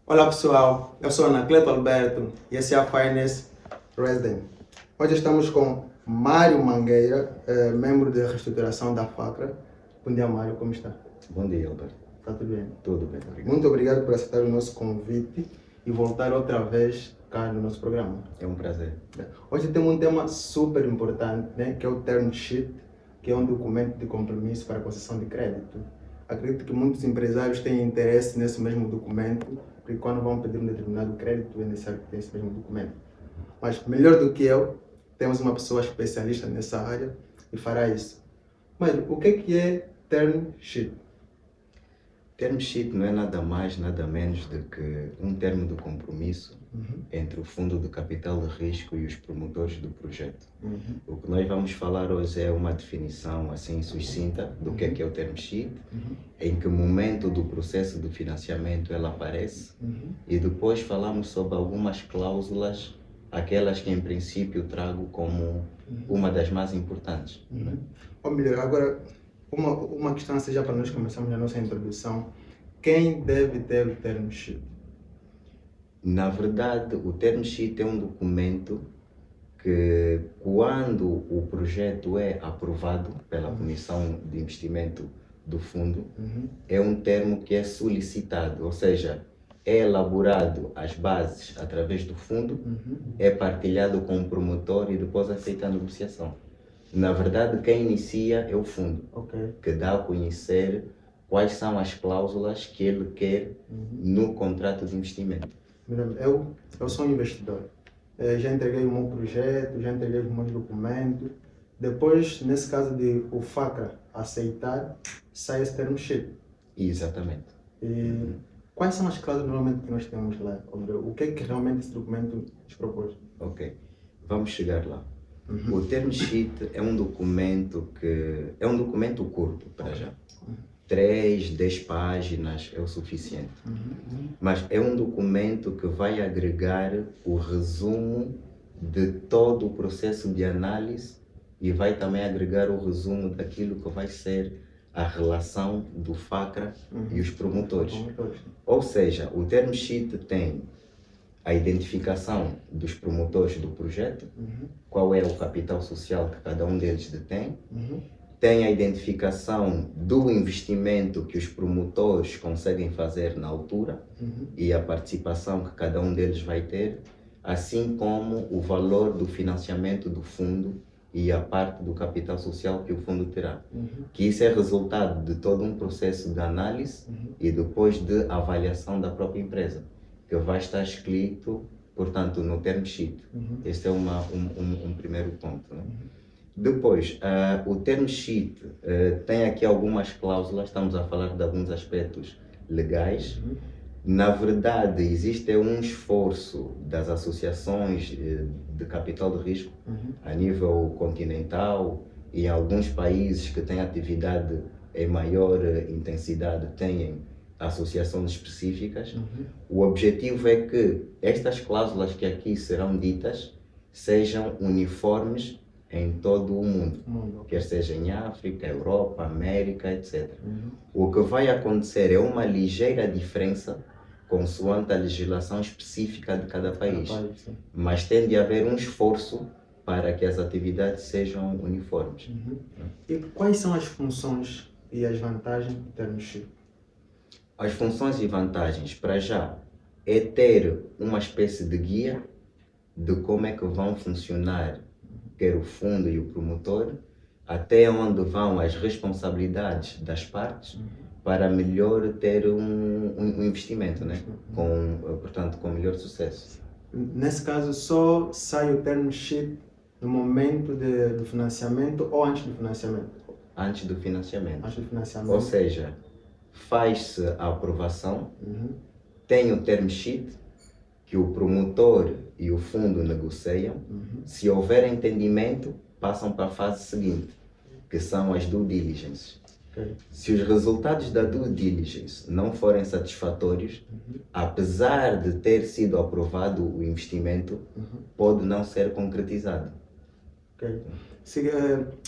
Olá pessoal, eu sou Anacleto Alberto e esse é a Finance Resident. Hoje estamos com Mário Mangueira, membro de reestruturação da FACRA. Bom dia Mário, como está? Bom dia, Alberto. Está tudo bem? Tudo bem, obrigado. Muito obrigado por aceitar o nosso convite e voltar outra vez cá no nosso programa. É um prazer. Hoje temos um tema super importante, né, que é o term sheet, que é um documento de compromisso para a concessão de crédito. Acredito que muitos empresários têm interesse nesse mesmo documento, porque quando vão pedir um determinado crédito é necessário que tenha esse mesmo documento. Mas melhor do que eu, temos uma pessoa especialista nessa área e fará isso. Mas o que é term sheet? Term sheet não é nada mais, nada menos do que um termo de compromisso entre o fundo de capital de risco e os promotores do projeto. O que nós vamos falar hoje é uma definição assim sucinta do que é o term sheet, em que momento do processo de financiamento ela aparece e depois falamos sobre algumas cláusulas, aquelas que em princípio trago como uma das mais importantes. Ou melhor, agora uma questão seja para nós começarmos a nossa introdução. Quem deve ter o term sheet? Na verdade, o term sheet é um documento que, quando o projeto é aprovado pela Comissão de Investimento do Fundo, é um termo que é solicitado, ou seja, é elaborado as bases através do fundo, é partilhado com o promotor e depois é feita a negociação. Na verdade, quem inicia é o fundo, que dá a conhecer quais são as cláusulas que ele quer no contrato de investimento. Eu sou um investidor. Já entreguei o meu projeto, já entreguei os meus documentos. Depois, nesse caso de o FACRA aceitar, sai esse term sheet. Exatamente. E quais são as cláusulas normalmente que nós temos lá? O que é que realmente esse documento nos propôs? Ok, vamos chegar lá. O term sheet é um documento curto para já. 3, 10 páginas é o suficiente. Mas é um documento que vai agregar o resumo de todo o processo de análise e vai também agregar o resumo daquilo que vai ser a relação do FACRA e os promotores. Ou seja, o term sheet tem a identificação dos promotores do projeto, qual é o capital social que cada um deles detém, tem a identificação do investimento que os promotores conseguem fazer na altura e a participação que cada um deles vai ter, assim como o valor do financiamento do fundo e a parte do capital social que o fundo terá. Que isso é resultado de todo um processo de análise e depois de avaliação da própria empresa, que vai estar escrito, portanto, no term sheet. Este é um primeiro ponto. Né? Depois, o term sheet tem aqui algumas cláusulas, estamos a falar de alguns aspectos legais. Na verdade, existe um esforço das associações de capital de risco a nível continental e em alguns países que têm atividade em maior intensidade têm associações específicas. O objetivo é que estas cláusulas que aqui serão ditas sejam uniformes em todo o mundo, quer seja em África, Europa, América, etc. O que vai acontecer é uma ligeira diferença consoante a legislação específica de cada país, mas tem de haver um esforço para que as atividades sejam uniformes. E quais são as funções e as vantagens do term sheet? As funções e vantagens, para já, é ter uma espécie de guia de como é que vão funcionar quer o fundo e o promotor, até onde vão as responsabilidades das partes para melhor ter um investimento, né? Portanto, com melhor sucesso. Nesse caso, só sai o term sheet no momento do financiamento ou antes do financiamento? Antes do financiamento. Antes do financiamento. Ou seja, faz-se a aprovação, tem o term sheet, que o promotor e o fundo negociam. Se houver entendimento, passam para a fase seguinte, que são as due diligence. Se os resultados da due diligence não forem satisfatórios, apesar de ter sido aprovado o investimento, pode não ser concretizado.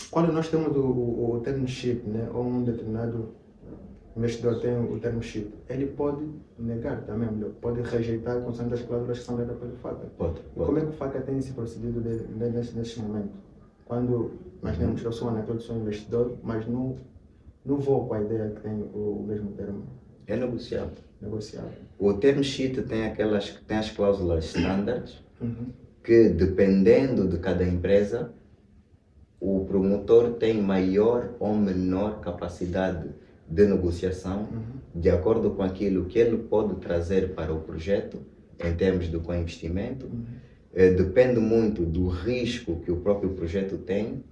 Quando nós temos o term sheet, né, ou um determinado investidor tem o term sheet, ele pode negar também, pode rejeitar consoante as cláusulas que são dadas pelo FACA. Pode. E como é que o FACA tem esse procedido nesse momento? Quando imaginemos que eu sou um sou investidor, mas não vou com a ideia que tem o mesmo termo É negociado. negociado. O term sheet tem as cláusulas standards, que dependendo de cada empresa, o promotor tem maior ou menor capacidade de negociação de acordo com aquilo que ele pode trazer para o projeto em termos de co-investimento. Depende muito do risco que o próprio projeto tem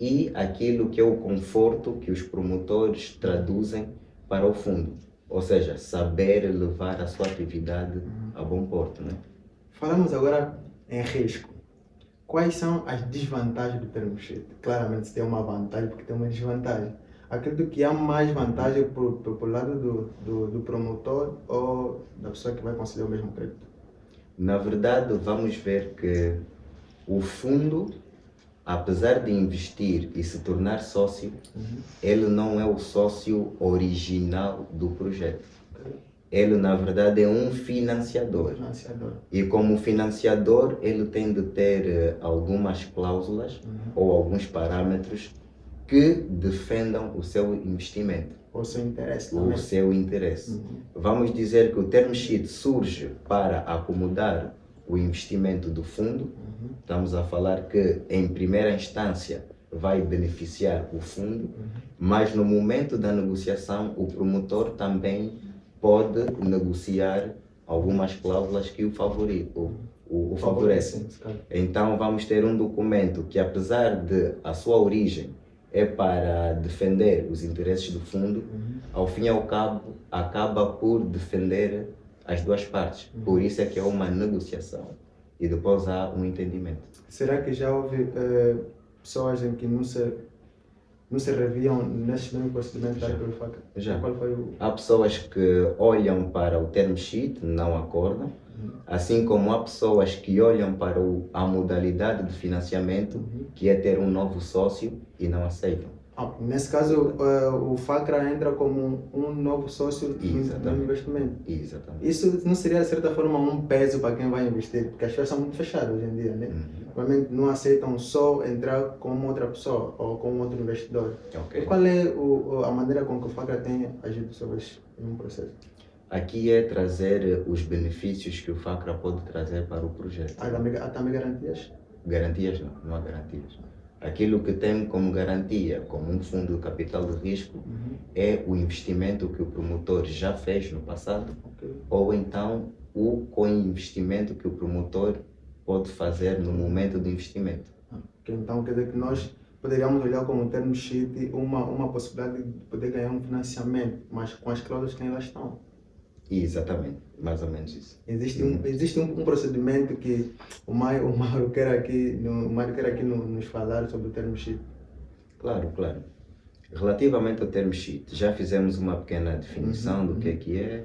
e aquilo que é o conforto que os promotores traduzem para o fundo. Ou seja, saber levar a sua atividade a bom porto, né? Falamos agora em risco. Quais são as desvantagens do term sheet? Claramente se tem uma vantagem porque tem uma desvantagem. Acredito que há mais vantagem por lado do promotor ou da pessoa que vai conceder o mesmo crédito? Na verdade, vamos ver que o fundo, apesar de investir e se tornar sócio, ele não é o sócio original do projeto. Ele, na verdade, é um financiador. E como financiador, ele tem de ter algumas cláusulas ou alguns parâmetros que defendam o seu investimento. O seu interesse. O seu interesse. Vamos dizer que o term sheet surge para acomodar o investimento do fundo. Estamos a falar que, em primeira instância, vai beneficiar o fundo, mas no momento da negociação, o promotor também pode negociar algumas cláusulas que o favorecem. Então vamos ter um documento que, apesar de a sua origem é para defender os interesses do fundo, ao fim e ao cabo acaba por defender as duas partes. Por isso é que é uma negociação e depois há um entendimento. Será que já houve pessoas em que não se reviam nesses mesmos procedimentos pelo FACA? Já. Qual foi Há pessoas que olham para o term sheet, não acordam, assim como há pessoas que olham para a modalidade de financiamento, que é ter um novo sócio, e não aceitam. Nesse caso, o FACRA entra como um novo sócio no investimento. Exatamente. Isso não seria, de certa forma, um peso para quem vai investir? Porque as pessoas são muito fechadas hoje em dia, né? Normalmente não aceitam só entrar como outra pessoa ou como outro investidor. E qual é a maneira com que o FACRA tem agido sobre esse processo? Aqui é trazer os benefícios que o FACRA pode trazer para o projeto. Há também garantias? Garantias não há garantias. Aquilo que tem como garantia, como um fundo de capital de risco, é o investimento que o promotor já fez no passado, ou então o co-investimento que o promotor pode fazer no momento do investimento. Então quer dizer que nós poderíamos olhar como term sheet uma possibilidade de poder ganhar um financiamento, mas com as cláusulas que ainda estão. Exatamente, mais ou menos isso. Existe um procedimento que o Mário quer aqui nos falar sobre o term sheet. Claro. Relativamente ao term sheet, já fizemos uma pequena definição do que é,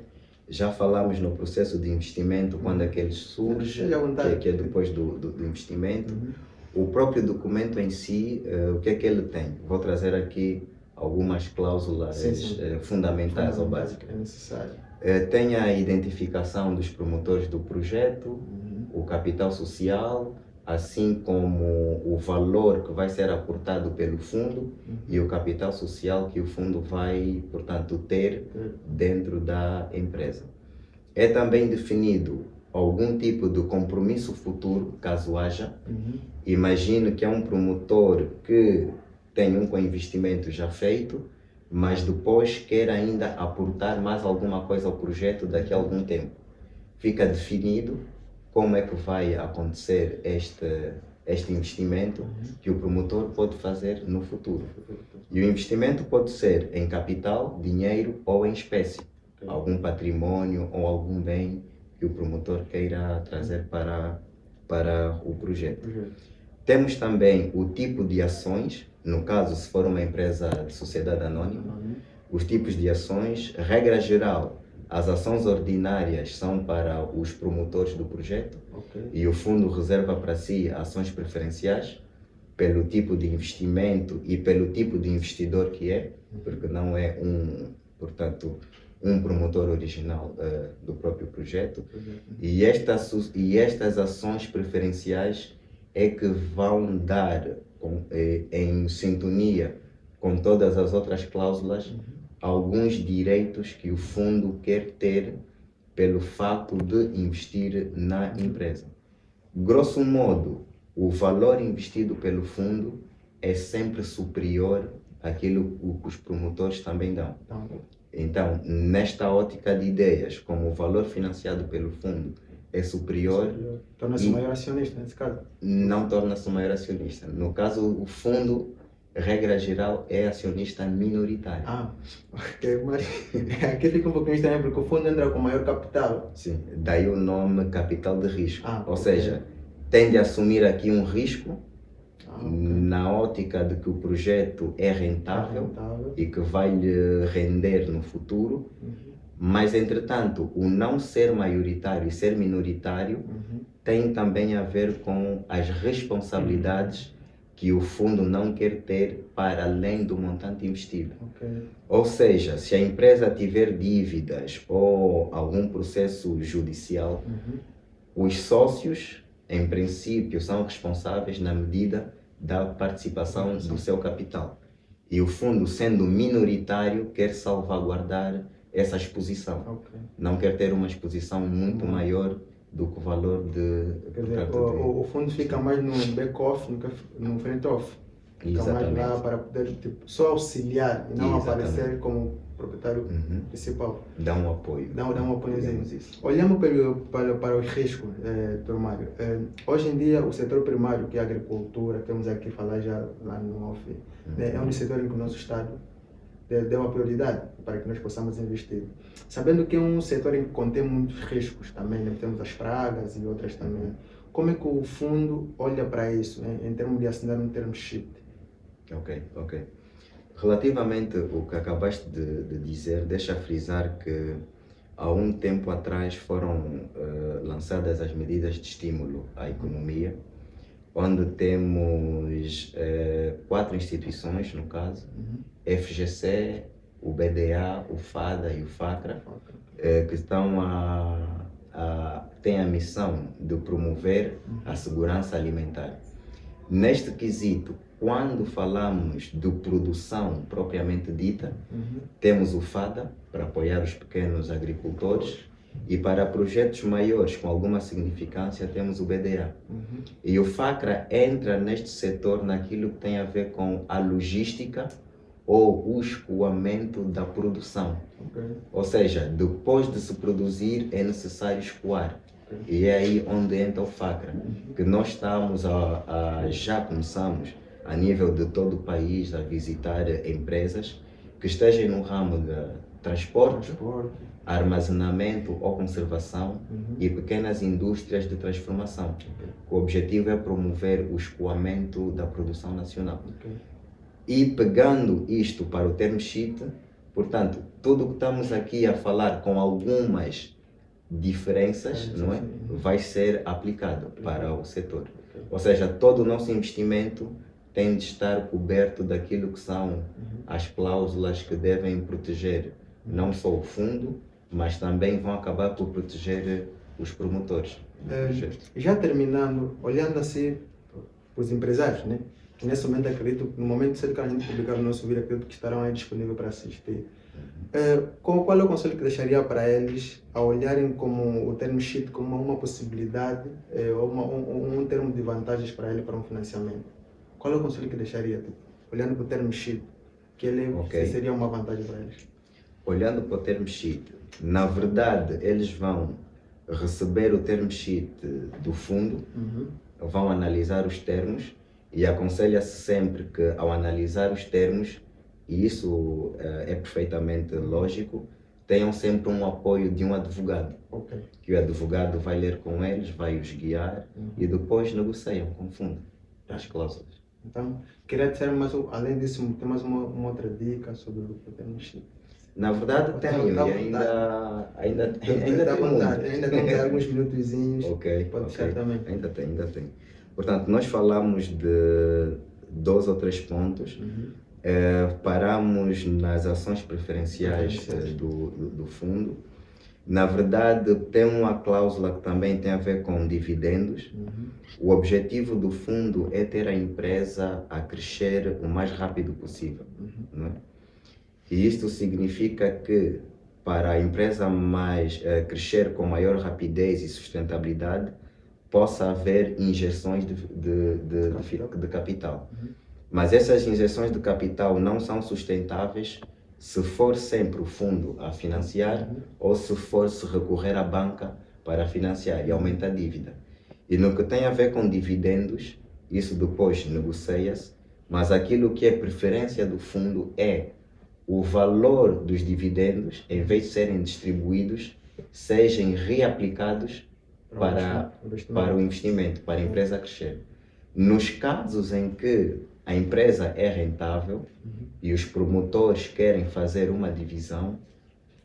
já falamos no processo de investimento, quando é que ele surge, que é depois do investimento. O próprio documento em si, o que é que ele tem? Vou trazer aqui algumas cláusulas fundamentais ou básicas. É necessário. Tem a identificação dos promotores do projeto, o capital social, assim como o valor que vai ser aportado pelo fundo e o capital social que o fundo vai, portanto, ter dentro da empresa. É também definido algum tipo de compromisso futuro, caso haja. Imagine que é um promotor que tem um co-investimento já feito, mas depois quer ainda aportar mais alguma coisa ao projeto daqui a algum tempo. Fica definido como é que vai acontecer este investimento que o promotor pode fazer no futuro. E o investimento pode ser em capital, dinheiro ou em espécie. Algum patrimônio ou algum bem que o promotor queira trazer para o projeto. Temos também o tipo de ações. No caso, se for uma empresa de sociedade anônima, os tipos de ações, regra geral, as ações ordinárias são para os promotores do projeto e o fundo reserva para si ações preferenciais pelo tipo de investimento e pelo tipo de investidor que é, porque não é portanto, um promotor original do próprio projeto, e estas ações preferenciais é que vão dar, em sintonia com todas as outras cláusulas, alguns direitos que o fundo quer ter pelo fato de investir na empresa. Grosso modo, o valor investido pelo fundo é sempre superior àquilo que os promotores também dão. Então, nesta ótica de ideias, como o valor financiado pelo fundo é superior... Torna-se maior acionista, nesse caso? Não torna-se maior acionista. No caso, o fundo, regra geral, é acionista minoritário. Ok, mas aqui fica um pouquinho estranho, porque o fundo entra com maior capital. Sim, daí o nome capital de risco. Ou seja, tende a assumir aqui um risco na ótica de que o projeto é rentável e que vai lhe render no futuro, mas entretanto o não ser maioritário e ser minoritário tem também a ver com as responsabilidades que o fundo não quer ter para além do montante investido. Ou seja, se a empresa tiver dívidas ou algum processo judicial, os sócios, em princípio, são responsáveis na medida da participação do seu capital. E o fundo, sendo minoritário, quer salvaguardar essa exposição. Não quer ter uma exposição muito maior do que o valor de... Quer dizer, o fundo fica mais no back-off, no front-off. Fica mais lá para poder só auxiliar e não aparecer como proprietário principal. Dá um apoio. Dá um apoiozinho. Olhando para os riscos, Dr. Mário, hoje em dia o setor primário, que é a agricultura, temos aqui falar já lá no off, é um dos setores em que o nosso Estado deu a prioridade para que nós possamos investir. Sabendo que é um setor em que contém muitos riscos também, temos as pragas e outras também. Como é que o fundo olha para isso, em termos de assinar um term sheet? Ok. Relativamente ao que acabaste de dizer, deixa frisar que há um tempo atrás foram lançadas as medidas de estímulo à economia, onde temos 4 instituições, no caso, FGC, o BDA, o FADA e o FACRA, que estão têm a missão de promover a segurança alimentar. Neste quesito, quando falamos de produção propriamente dita, temos o FADA, para apoiar os pequenos agricultores, e para projetos maiores com alguma significância temos o BDA. E o FACRA entra neste setor naquilo que tem a ver com a logística ou o escoamento da produção. Ou seja, depois de se produzir é necessário escoar. E é aí onde entra o FACRA, que nós estamos já começamos a nível de todo o país a visitar empresas que estejam no ramo de transporte, armazenamento ou conservação e pequenas indústrias de transformação. O objetivo é promover o escoamento da produção nacional. E pegando isto para o term sheet, portanto, tudo o que estamos aqui a falar com algumas diferenças, não é? Vai ser aplicado para o setor. Ou seja, todo o nosso investimento tem de estar coberto daquilo que são as cláusulas que devem proteger não só o fundo, mas também vão acabar por proteger os promotores. Já terminando, olhando assim para os empresários, né? Que nesse momento acredito, no momento certo que a gente publicar o nosso vídeo, acredito que estarão aí disponíveis para assistir. Qual é o conselho que deixaria para eles a olharem como o term sheet como uma possibilidade ou um termo de vantagens para ele para um financiamento? Qual é o conselho que deixaria, olhando para o term sheet, que ele seria uma vantagem para eles? Olhando para o term sheet, na verdade eles vão receber o term sheet do fundo, vão analisar os termos e aconselha-se sempre que ao analisar os termos, e isso é perfeitamente lógico, tenham sempre um apoio de um advogado. Que o advogado vai ler com eles, vai os guiar e depois negociam com o fundo as cláusulas. Então, queria dizer mais, além disso, tem mais uma outra dica sobre o term sheet? Na verdade tenho, e ainda tem alguns minutozinhos. Pode deixar também. Ainda tem. Portanto, nós falamos de 2 ou 3 pontos. Paramos nas ações preferenciais do fundo. Na verdade, tem uma cláusula que também tem a ver com dividendos. O objetivo do fundo é ter a empresa a crescer o mais rápido possível. Não é? E isto significa que, para a empresa crescer com maior rapidez e sustentabilidade, possa haver injeções de capital. Mas essas injeções de capital não são sustentáveis se for sempre o fundo a financiar ou se for se recorrer à banca para financiar e aumenta a dívida. E no que tem a ver com dividendos, isso depois negocia-se, mas aquilo que é preferência do fundo é o valor dos dividendos, em vez de serem distribuídos, sejam reaplicados para o investimento, para a empresa crescer. Nos casos em que a empresa é rentável e os promotores querem fazer uma divisão,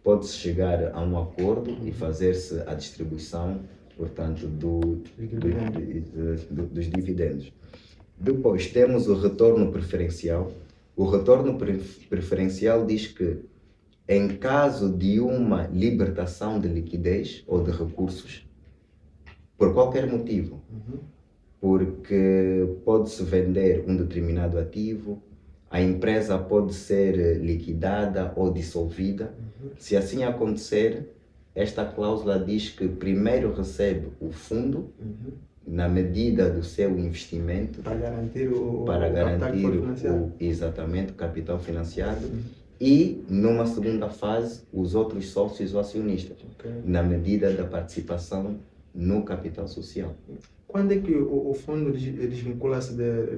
pode-se chegar a um acordo e fazer-se a distribuição, portanto, dos dividendos. Depois temos o retorno preferencial. O retorno preferencial diz que, em caso de uma libertação de liquidez ou de recursos, por qualquer motivo, porque pode-se vender um determinado ativo, a empresa pode ser liquidada ou dissolvida. Se assim acontecer, esta cláusula diz que primeiro recebe o fundo, na medida do seu investimento, para garantir exatamente, o capital financiado, e numa segunda fase os outros sócios ou acionistas, na medida da participação no capital social. Quando é que o fundo desvincula-se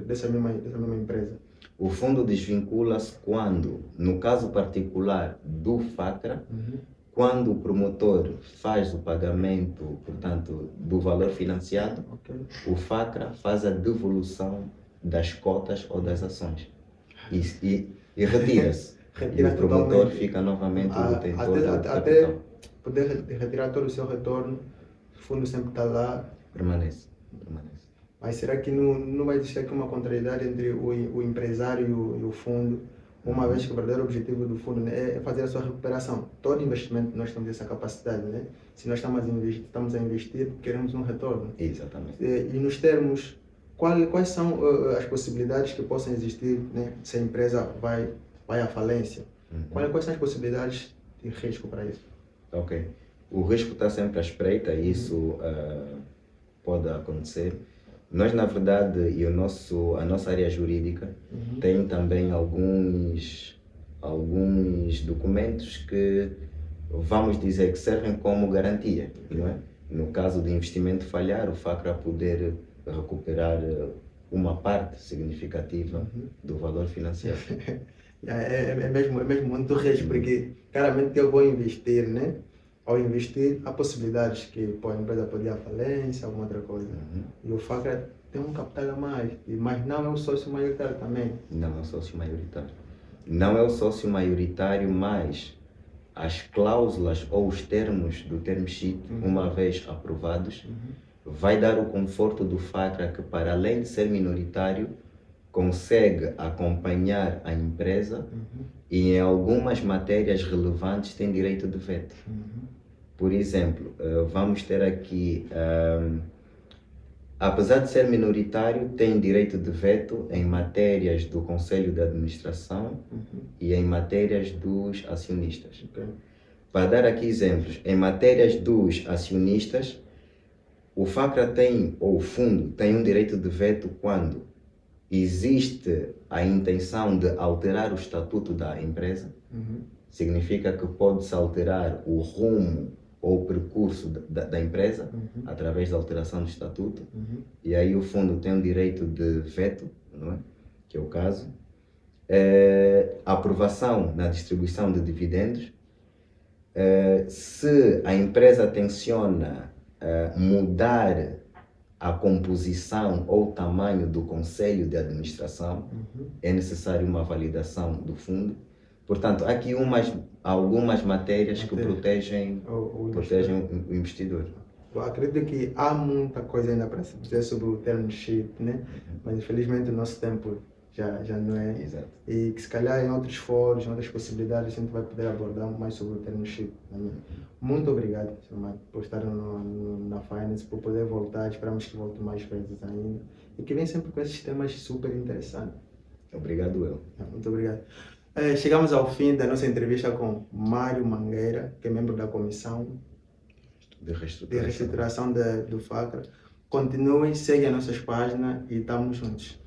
dessa mesma empresa? O fundo desvincula-se quando, no caso particular do FACRA, quando o promotor faz o pagamento, portanto, do valor financiado, o FACRA faz a devolução das cotas ou das ações e retira-se. E o promotor fica novamente o detentor do capital. Até poder retirar todo o seu retorno, o fundo sempre está lá. Permanece. Mas será que não vai existir aqui uma contrariedade entre o empresário e o fundo, uma vez que o verdadeiro objetivo do fundo, né, é fazer a sua recuperação? Todo investimento nós temos essa capacidade, né? Se nós estamos a investir, queremos um retorno. Exatamente. E nos termos, quais são as possibilidades que possam existir, né, se a empresa vai à falência? Quais são as possibilidades de risco para isso? Ok. O risco está sempre à espreita e isso pode acontecer. Nós, na verdade, e a nossa área jurídica tem também alguns documentos que, vamos dizer, que servem como garantia, não é? No caso de investimento falhar, o FACRA poder recuperar uma parte significativa do valor financeiro. É mesmo muito risco, porque claramente eu vou investir, né? Ao investir, há possibilidades que a empresa pode ir à falência, alguma outra coisa. E o FACRA tem um capital a mais, mas não é o sócio maioritário também. Não é o sócio maioritário. Não é o sócio maioritário, mas as cláusulas ou os termos do term sheet, uma vez aprovados, vai dar o conforto do FACRA que, para além de ser minoritário, consegue acompanhar a empresa e em algumas matérias relevantes tem direito de veto. Por exemplo, vamos ter aqui, apesar de ser minoritário, tem direito de veto em matérias do Conselho de Administração e em matérias dos acionistas. Para dar aqui exemplos, em matérias dos acionistas, o FACRA tem, ou o fundo, tem um direito de veto quando existe a intenção de alterar o estatuto da empresa. Significa que pode-se alterar o rumo ou o percurso da empresa através da alteração do estatuto. E aí o fundo tem um direito de veto, não é? Que é o caso. A aprovação na distribuição de dividendos. Se a empresa tenciona mudar a composição ou tamanho do conselho de administração, é necessário uma validação do fundo. Portanto, há aqui algumas matérias que protegem o investidor. Eu acredito que há muita coisa ainda para se dizer sobre o term sheet, né? Mas infelizmente o nosso tempo já não é. Exato. E que se calhar em outros fóruns, em outras possibilidades, a gente vai poder abordar mais sobre o termo chip também. Muito obrigado, Sr. Marco, por estar na Finance, por poder voltar. Esperamos que volte mais vezes ainda. E que vem sempre com esses temas super interessantes. Obrigado eu. Muito obrigado. Chegamos ao fim da nossa entrevista com Mário Mangueira, que é membro da comissão De de reestruturação do FACRA. Continuem, seguem as nossas páginas e estamos juntos.